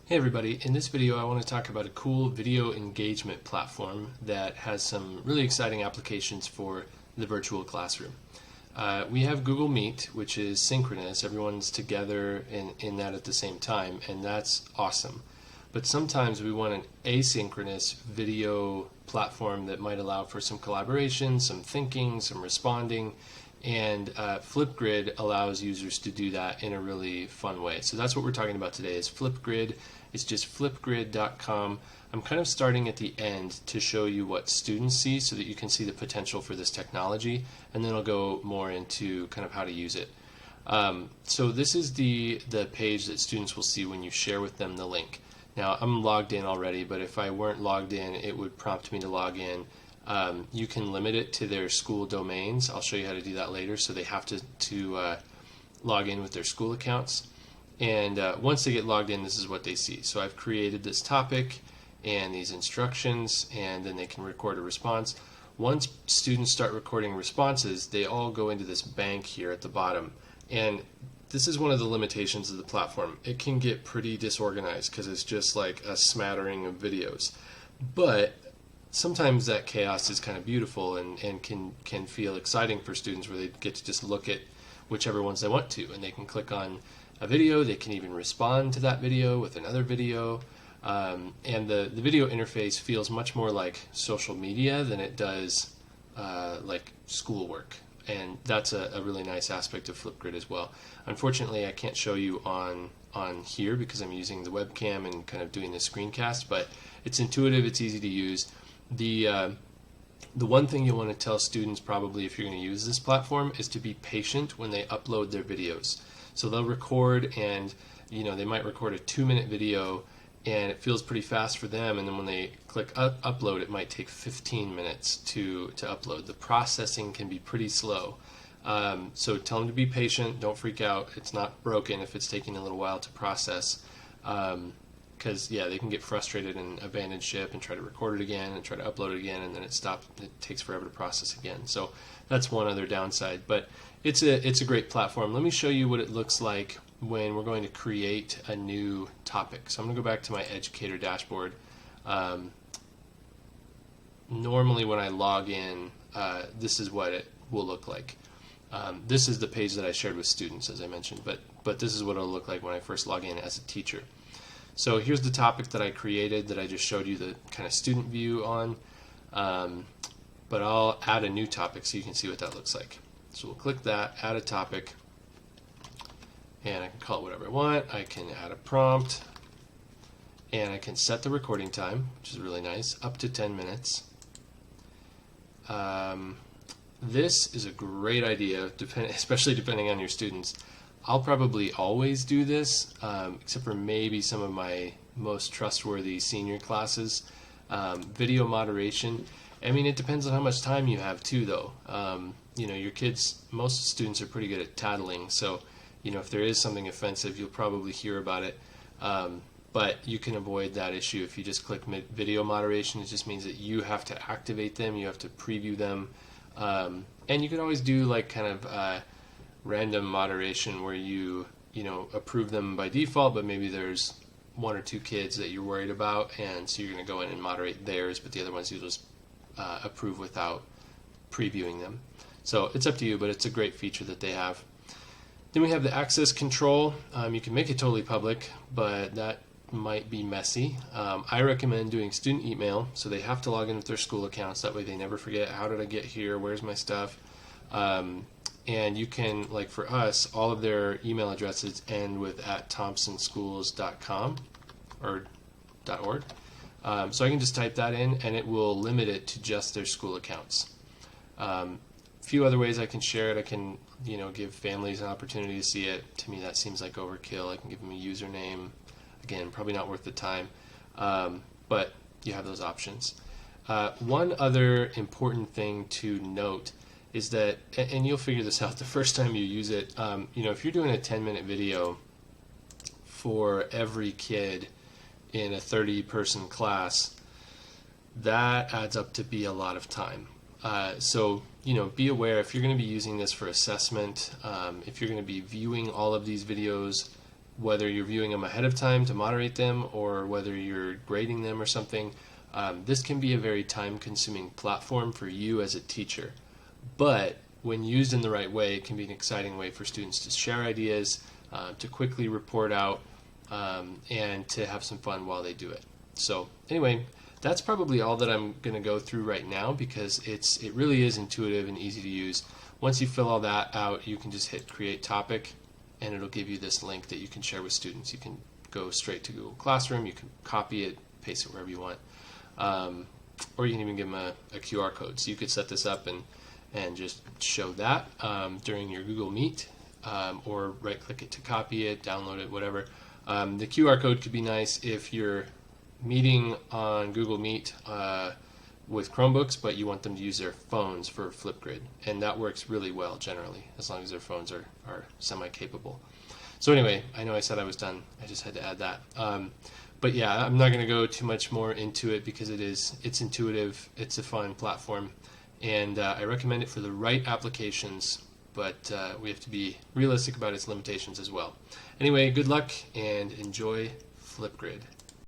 Hey everybody, in this video I want to talk about a cool video engagement platform that has some really exciting applications for the virtual classroom. We have Google Meet, which is synchronous. Everyone's together in that at the same time, and that's awesome. But sometimes we want an asynchronous video platform that might allow for some collaboration, some thinking, some responding, and Flipgrid allows users to do that in a really fun way. So that's what we're talking about today is Flipgrid. It's just flipgrid.com. I'm kind of starting at the end to show you what students see so that you can see the potential for this technology, and then I'll go more into kind of how to use it. So this is the page that students will see when you share with them the link. Now I'm logged in already, but if I weren't logged in, it would prompt me to log in. You can limit it to their school domains. I'll show you how to do that later. So they have to log in with their school accounts. And once they get logged in, this is what they see. So I've created this topic and these instructions, and then they can record a response. Once students start recording responses, they all go into this bank here at the bottom. And this is one of the limitations of the platform. It can get pretty disorganized because it's just like a smattering of videos. But sometimes that chaos is kind of beautiful and can feel exciting for students where they get to just look at whichever ones they want to, and they can click on a video, they can even respond to that video with another video, and the video interface feels much more like social media than it does like schoolwork, and that's a really nice aspect of Flipgrid as well. Unfortunately, I can't show you on here because I'm using the webcam and kind of doing the screencast, but it's intuitive, it's easy to use. The one thing you want to tell students probably if you're going to use this platform is to be patient when they upload their videos. So they'll record, and they might record a 2-minute video and it feels pretty fast for them, and then when they click upload, it might take 15 minutes to upload. The processing can be pretty slow. So tell them to be patient, don't freak out. It's not broken if it's taking a little while to process. Because they can get frustrated and abandon ship and try to record it again and try to upload it again, and then it stops. It takes forever to process again. So that's one other downside, but it's a great platform. Let me show you what it looks like when we're going to create a new topic. So I'm going to go back to my educator dashboard. Normally when I log in, this is what it will look like. This is the page that I shared with students, as I mentioned, but this is what it'll look like when I first log in as a teacher. So here's the topic that I created that I just showed you the kind of student view on, but I'll add a new topic so you can see what that looks like. So we'll click that, add a topic, and I can call it whatever I want. I can add a prompt, and I can set the recording time, which is really nice, up to 10 minutes. This is a great idea, especially depending on your students. I'll probably always do this, except for maybe some of my most trustworthy senior classes. Video moderation. I mean, it depends on how much time you have too, though. Your kids, most students are pretty good at tattling, so if there is something offensive, you'll probably hear about it. But you can avoid that issue if you just click video moderation. It just means that you have to activate them, you have to preview them, and you can always do like kind of random moderation where you approve them by default, but maybe there's 1 or 2 kids that you're worried about, and so you're going to go in and moderate theirs, but the other ones you just approve without previewing them. So it's up to you, but it's a great feature that they have. Then we have the access control. You can make it totally public, but that might be messy. I recommend doing student email, so they have to log in with their school accounts. That way they never forget, how did I get here, where's my stuff? And you can, like for us, all of their email addresses end with @thompsonschools.com or .org. So I can just type that in, and it will limit it to just their school accounts. Few other ways I can share it. I can, give families an opportunity to see it. To me, that seems like overkill. I can give them a username. Again, probably not worth the time, but you have those options. One other important thing to note is that, and you'll figure this out the first time you use it, if you're doing a 10-minute video for every kid in a 30-person class, that adds up to be a lot of time. So be aware if you're going to be using this for assessment, if you're going to be viewing all of these videos whether you're viewing them ahead of time to moderate them or whether you're grading them or something. This can be a very time-consuming platform for you as a teacher, but when used in the right way, it can be an exciting way for students to share ideas, to quickly report out, and to have some fun while they do it. So anyway, that's probably all that I'm going to go through right now, because it really is intuitive and easy to use. Once you fill all that out, you can just hit create topic, and it'll give you this link that you can share with students. You can go straight to Google Classroom, you can copy it, paste it wherever you want, or you can even give them a QR code. So you could set this up and just show that during your Google Meet, or right click it to copy it, download it, whatever. The QR code could be nice if you're meeting on Google Meet with Chromebooks, but you want them to use their phones for Flipgrid, and that works really well generally, as long as their phones are semi-capable. So anyway, I know I said I was done, I just had to add that. But yeah, I'm not going to go too much more into it, because it's intuitive, it's a fun platform, and I recommend it for the right applications, but we have to be realistic about its limitations as well. Anyway, good luck and enjoy Flipgrid.